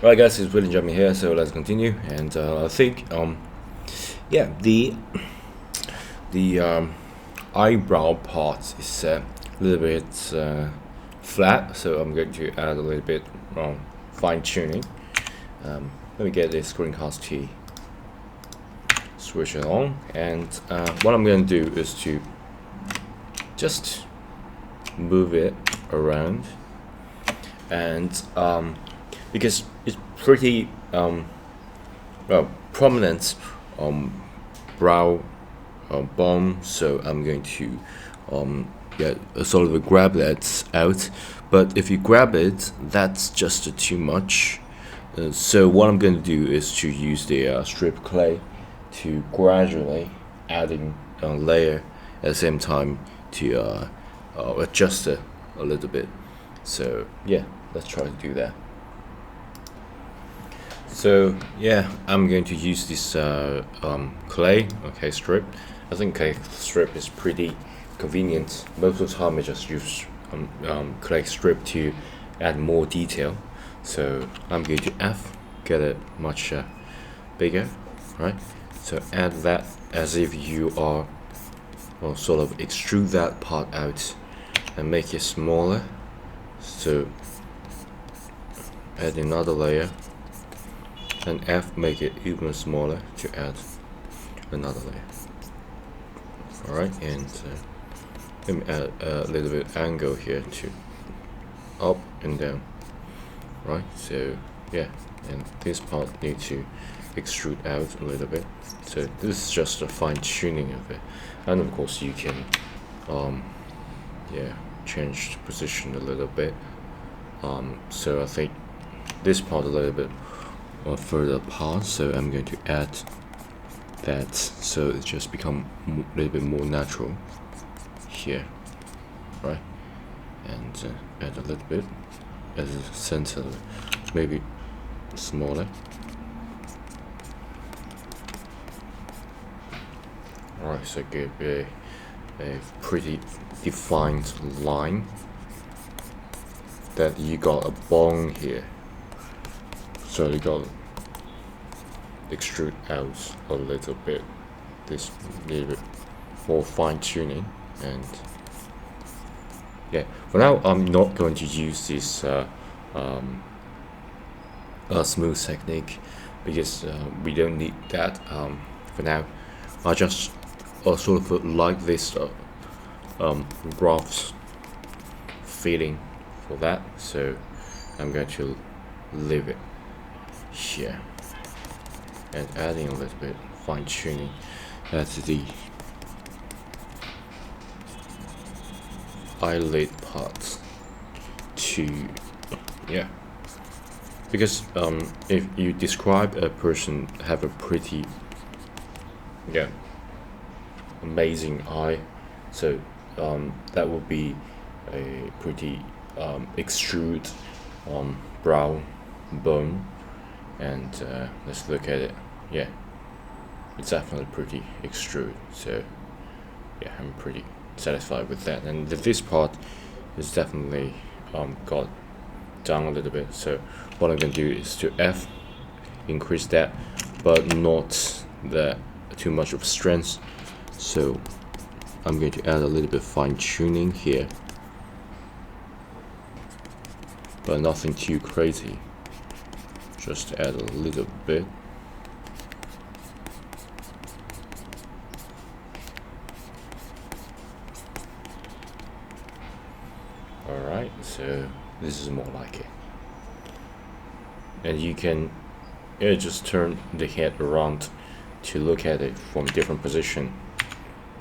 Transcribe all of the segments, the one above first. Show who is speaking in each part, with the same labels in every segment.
Speaker 1: Alright guys, it's really jumping here, so let's continue. And I think yeah, the eyebrow part is a little bit flat, so I'm going to add a little bit fine tuning. Let me get this screencast key, switch it on, and what I'm going to do is to just move it around, and because it's pretty prominent brow bone, so I'm going to get a sort of a grab that out. But if you grab it, that's just too much. So what I'm going to do is to use the strip clay to gradually adding a layer at the same time to adjust it a little bit. So yeah, let's try to do that. So yeah, I'm going to use this clay strip. I think clay strip is pretty convenient. Most of the time I just use clay strip to add more detail. So I'm going to get it much bigger, right? So add that as if you are sort of extrude that part out and make it smaller. So add another layer, and make it even smaller to add another layer. Alright, and let me add a little bit angle here to up and down. Right, so yeah, and this part needs to extrude out a little bit. So this is just a fine tuning of it, and of course you can change the position a little bit. So I think this part a little bit further apart, so I'm going to add that so it just become a little bit more natural here, right? And add a little bit as a center, maybe smaller. Alright, so give a pretty defined line that you got a bone here. So you got extrude out a little bit, this little bit more fine tuning. And yeah, for now I'm not going to use this smooth technique because we don't need that for now. I just sort of like this rough feeling for that, so I'm going to leave it here and adding a little bit fine tuning at the eyelid part to because if you describe a person have a pretty amazing eye, so that would be a pretty extrude brow bone. And let's look at it. Yeah, it's definitely pretty extrude, so yeah, I'm pretty satisfied with that. And this part is definitely got down a little bit, so what I'm going to do is to increase that, but not that too much of strength. So I'm going to add a little bit fine tuning here, but nothing too crazy, just add a little bit. Alright, so this is more like it. And you can just turn the head around to look at it from different position,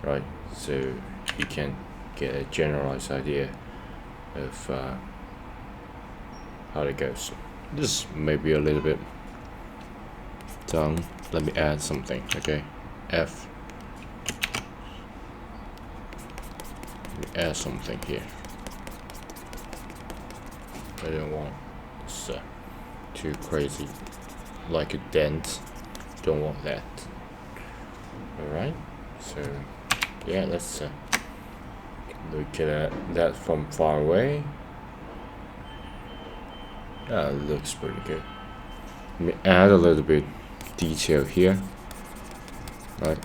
Speaker 1: right? So you can get a generalized idea of how it goes. This may be a little bit down. Let me add something. Okay, let me add something here. I don't want this too crazy, like a dent. Don't want that. Alright, so yeah, let's look at that from far away. Looks pretty good. me add a little bit detail here, right?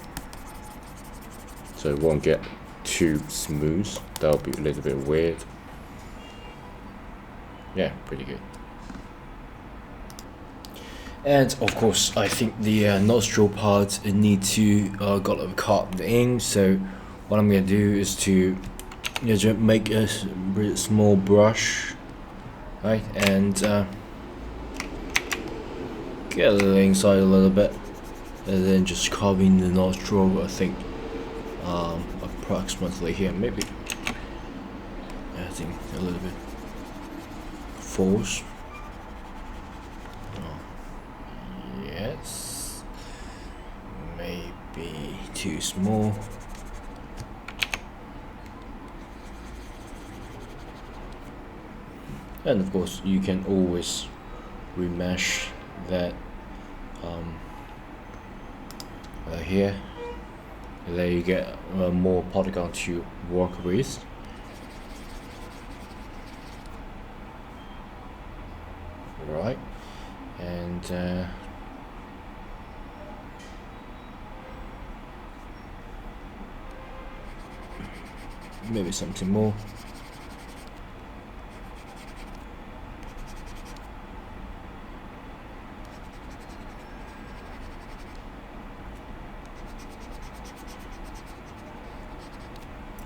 Speaker 1: So it won't get too smooth. That'll be a little bit weird. Yeah, pretty good. And of course, I think the nostril part need to got a carved in. So what I'm gonna do is to just make a small brush, right, and get a little inside a little bit, and then just carving the nostril. I think approximately here, maybe adding a little bit force. Yes, maybe too small. And of course, you can always remesh that here. And then you get more polygon to work with. Right, and maybe something more.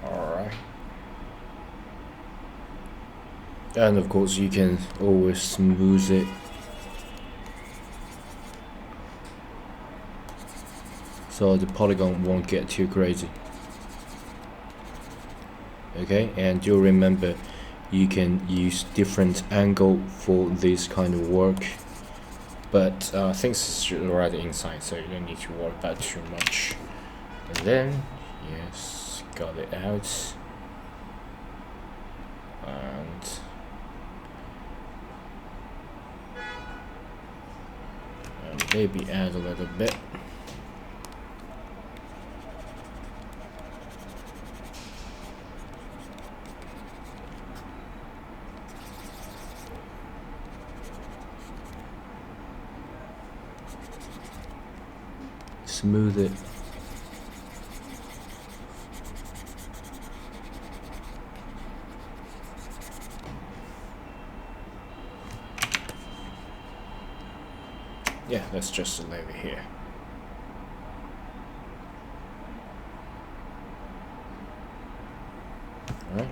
Speaker 1: Alright. And of course you can always smooth it. So the polygon won't get too crazy. Okay, and you'll remember you can use different angle for this kind of work, but things should already inside, so you don't need to worry about too much. And then yes, got it out, and maybe add a little bit. Smooth it. Yeah, let's just leave it here. All right.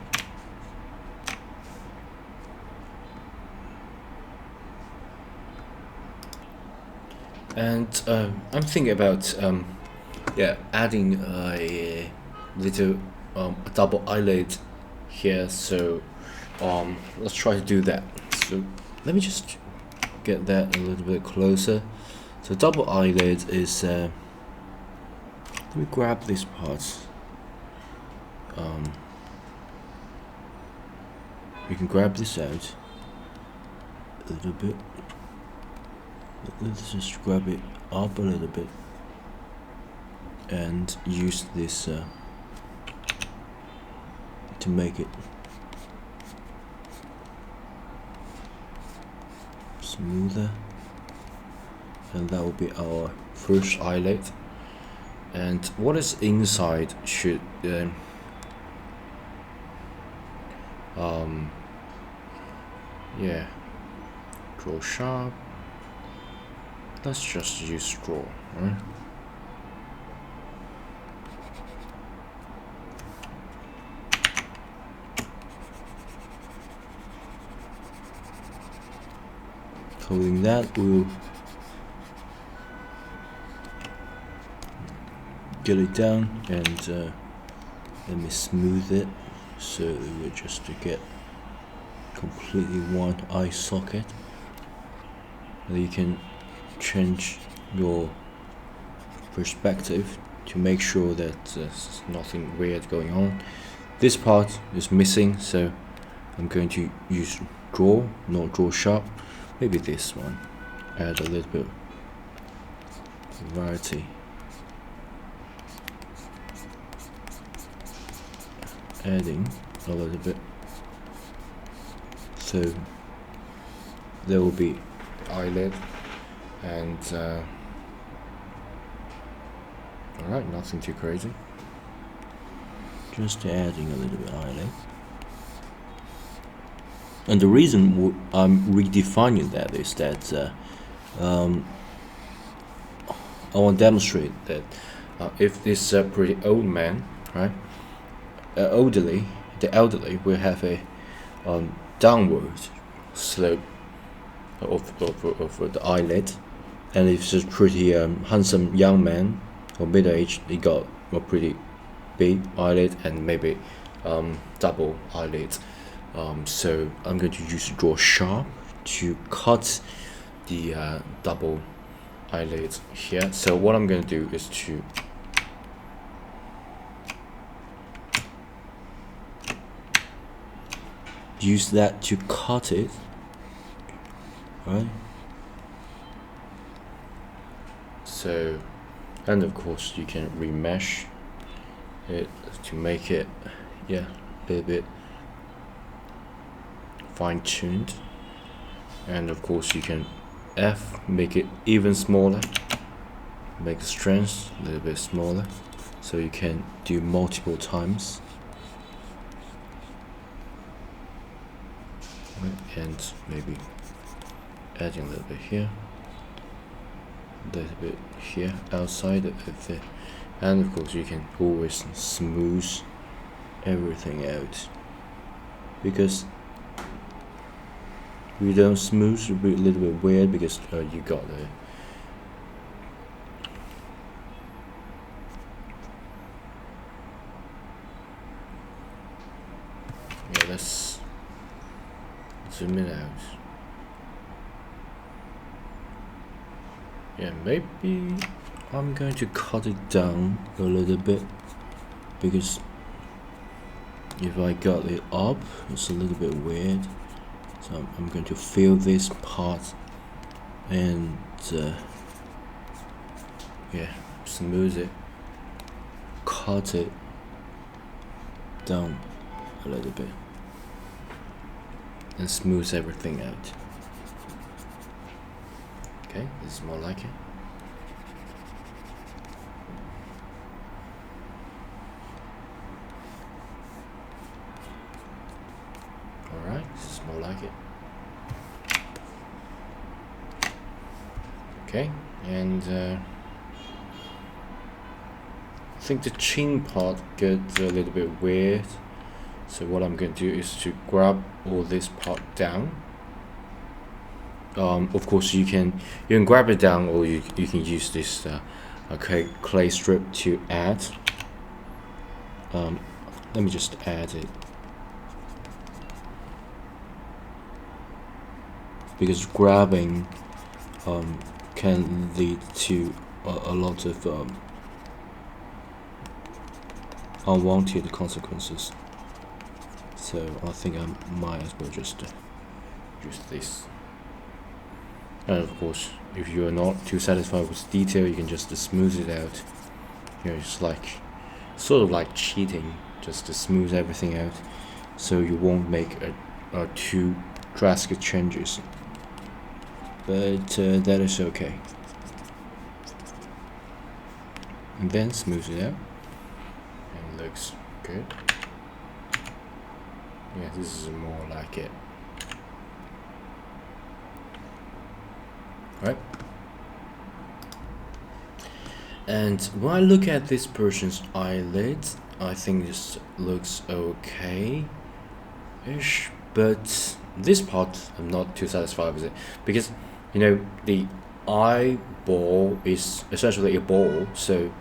Speaker 1: And I'm thinking about yeah, adding a little double eyelid here. So let's try to do that. So let me just get that a little bit closer. So double eyelid is let me grab this part. You can grab this out a little bit. Let's just grab it up a little bit and use this to make it smoother, and that will be our first eyelid. And what is inside should yeah, draw sharp. Let's just use draw, right? Holding that, we'll get it down, and let me smooth it so we're just to get completely one eye socket. And you can change your perspective to make sure that there's nothing weird going on. This part is missing, so I'm going to use draw, not draw sharp. Maybe this one. Add a little bit of variety. Adding a little bit. So there will be eyelid. And alright, nothing too crazy.
Speaker 2: Just adding a little bit eyelid. And the reason I'm redefining that is that I want to demonstrate that if this pretty old man, right, the elderly will have a downward slope of the eyelid, and if it's a pretty handsome young man or middle-aged, he got a pretty big eyelid and maybe double eyelid. So I'm going to use draw sharp to cut the double eyelid here. So what I'm going to do is to use that to cut it, right?
Speaker 1: So, and of course you can remesh it to make it, yeah, a little bit fine-tuned. And of course you can make it even smaller, make the strength a little bit smaller, so you can do multiple times. And maybe adding a little bit here, a little bit here outside of it, and of course you can always smooth everything out, because we don't smooth, it'll be a little bit weird, because you got the let's zoom it out. Yeah, maybe I'm going to cut it down a little bit, because if I got it up, it's a little bit weird. So I'm going to fill this part and yeah, smooth it, cut it down a little bit, and smooth everything out. Okay, this is more like it. Alright, this is more like it. Okay, and I think the chin part gets a little bit weird. So what I'm going to do is to grab all this part down. Of course you can grab it down, or you can use this clay strip to add. Let me just add it, because grabbing can lead to a lot of unwanted consequences. So I think I might as well just use this. And of course, if you are not too satisfied with detail, you can just smooth it out. You know, it's like sort of like cheating, just to smooth everything out, so you won't make too drastic changes. But that is okay. And then smooth it out, and it looks good. Yeah, this is more like it. Right? And when I look at this person's eyelid, I think this looks okay-ish, but this part I'm not too satisfied with it, because you know the eyeball is essentially a ball, so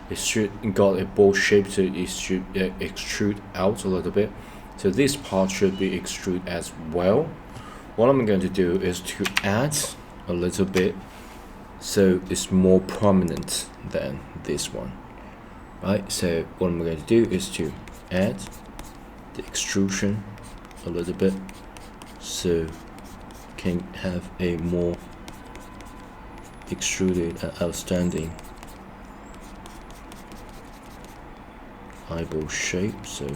Speaker 1: it should got a ball shape, so it should extrude out a little bit. So this part should be extrude as well. What I'm going to do is to add a little bit, so it's more prominent than this one, right? So what I'm going to do is to add the extrusion a little bit, so can have a more extruded and outstanding eyeball shape. So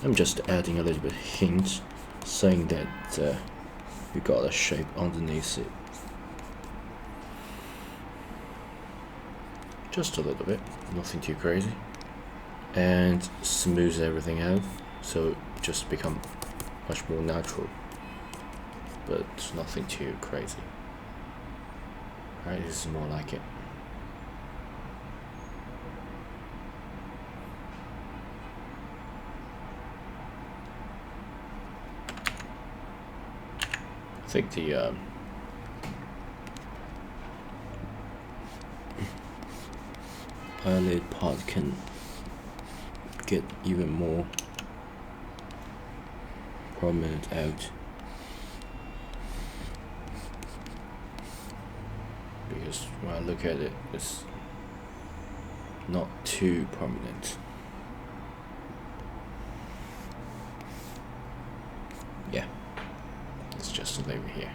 Speaker 1: I'm just adding a little bit hint, saying that we got a shape underneath it.
Speaker 2: just a little bit, nothing too crazy, and smooth everything out so it just become much more natural, but nothing too crazy. Right, this is more like it. I think the eyelid part can get even more prominent out, because when I look at it, it's not too prominent. Yeah, it's just over here.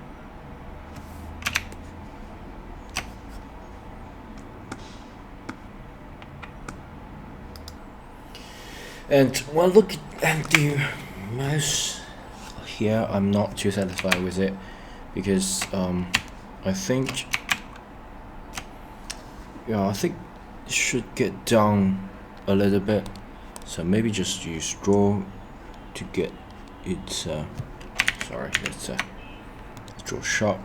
Speaker 2: And when I look at the mouse here, I'm not too satisfied with it, because I think it should get down a little bit, so maybe just use draw to get it sorry, let's draw sharp.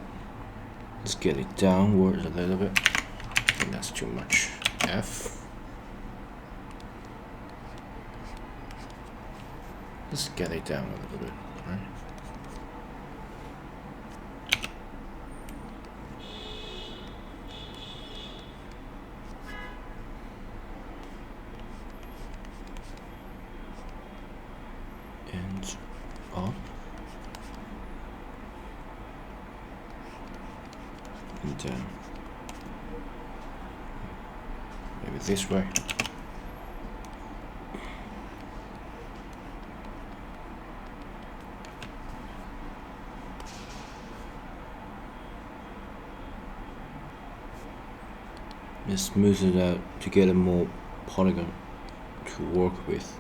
Speaker 2: Let's get it downwards a little bit. I think that's too much. F. Let's get it down a little bit, right? And up. And down. Maybe this way. Just smooth it out to get a more polygon to work with.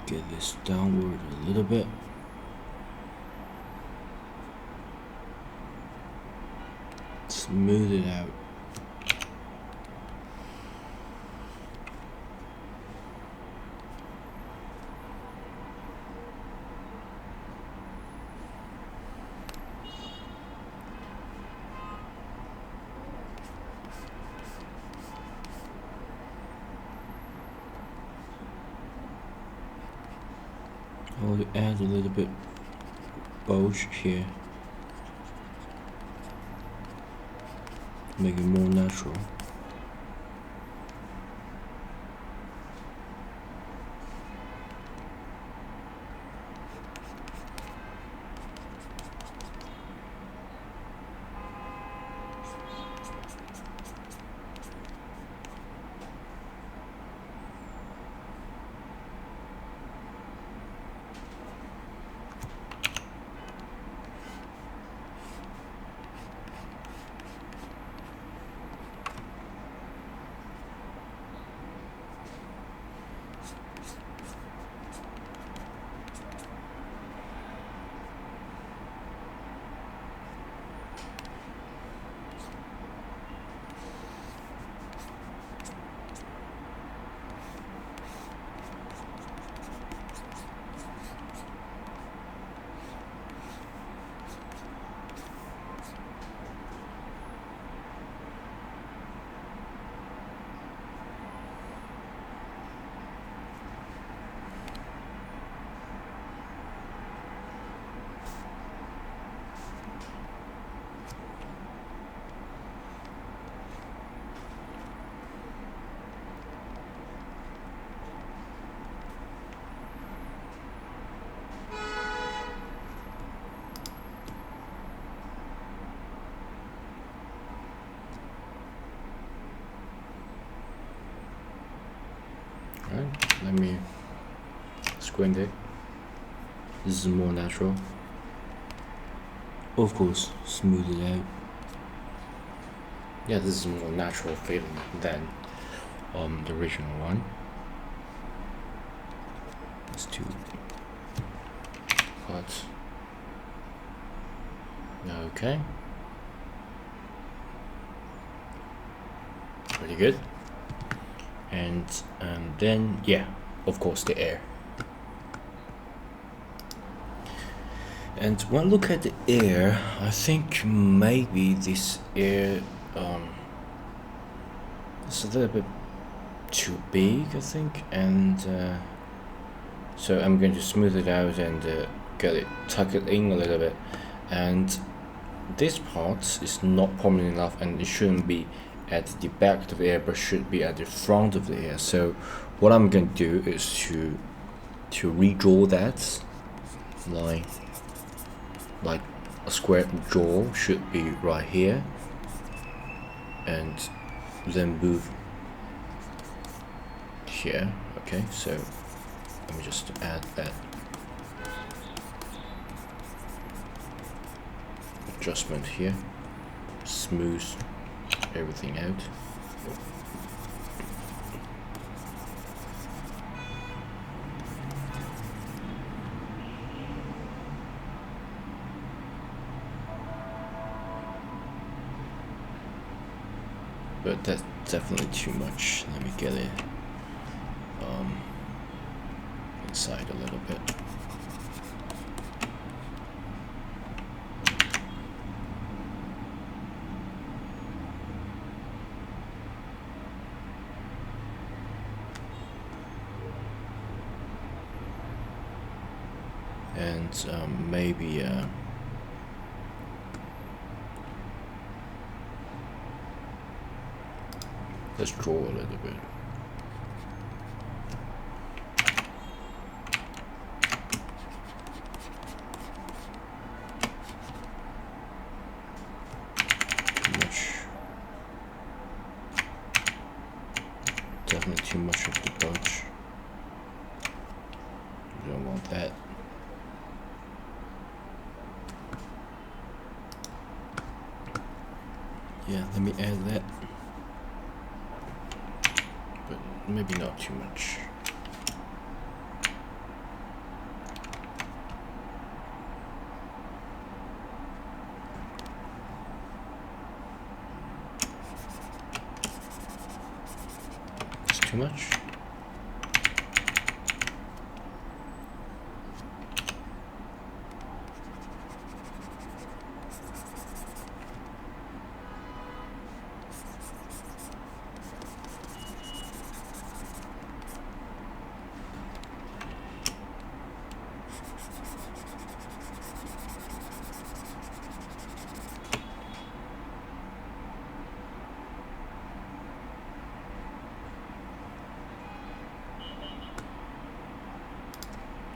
Speaker 2: Get this downward a little bit. Smooth it out. I'll add a little bit bulge here, make it more natural. let me squint it. This is more natural. Of course, smooth it out. Yeah, this is more natural feeling than the original one. It's too hot. Okay. Pretty good. And then, yeah, of course, the air. And when I look at the air, I think maybe this air is a little bit too big, I think, and so I'm going to smooth it out and tuck it in a little bit. And this part is not prominent enough, and it shouldn't be at the back of the air, but should be at the front of the air. So what I'm going to do is to redraw that line, like a square jaw should be right here, and then move here. Okay, so let me just add that adjustment here, smooth everything out. But that's definitely too much. Let me get it inside a little bit. And maybe let's draw a little bit. Too much. Definitely too much of the bunch. We don't want that. Yeah, let me add that. But maybe not too much. It's too much.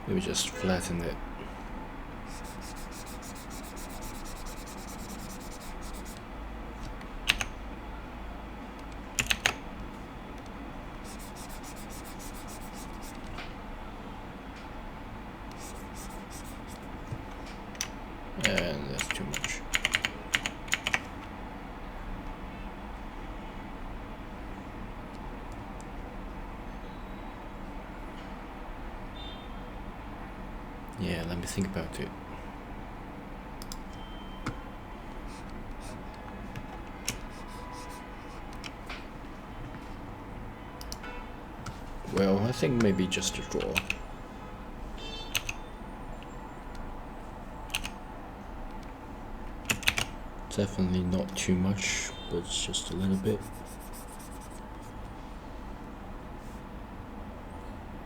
Speaker 2: Let me just flatten it. And that's too much. Yeah, let me think about it. Well, I think maybe just a draw. Definitely not too much, but just a little bit.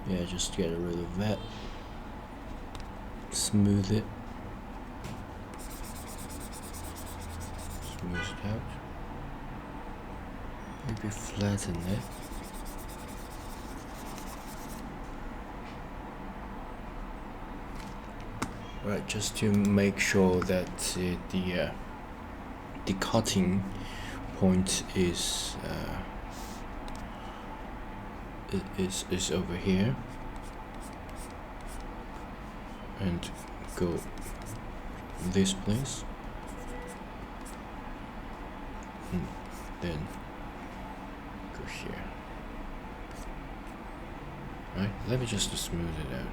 Speaker 2: Yeah, just get rid of that. Smooth it. Smooth it out. Maybe flatten it. Right, just to make sure that the cutting point is is over here, and go this place, and then go here. Right, let me just smooth it out.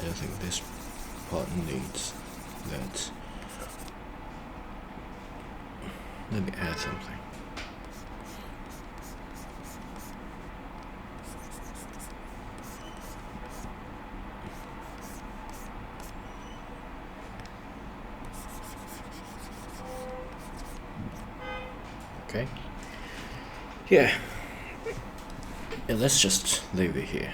Speaker 2: I think this part needs that. Let me add something. Okay. Yeah. Yeah, let's just leave it here.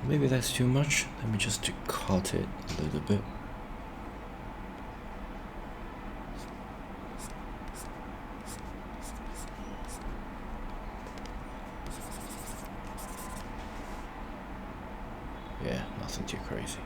Speaker 2: Maybe that's too much. Let me just cut it a little bit. Yeah, nothing too crazy.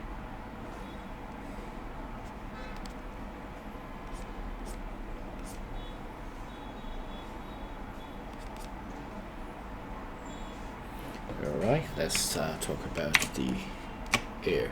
Speaker 2: Alright, let's talk about the air.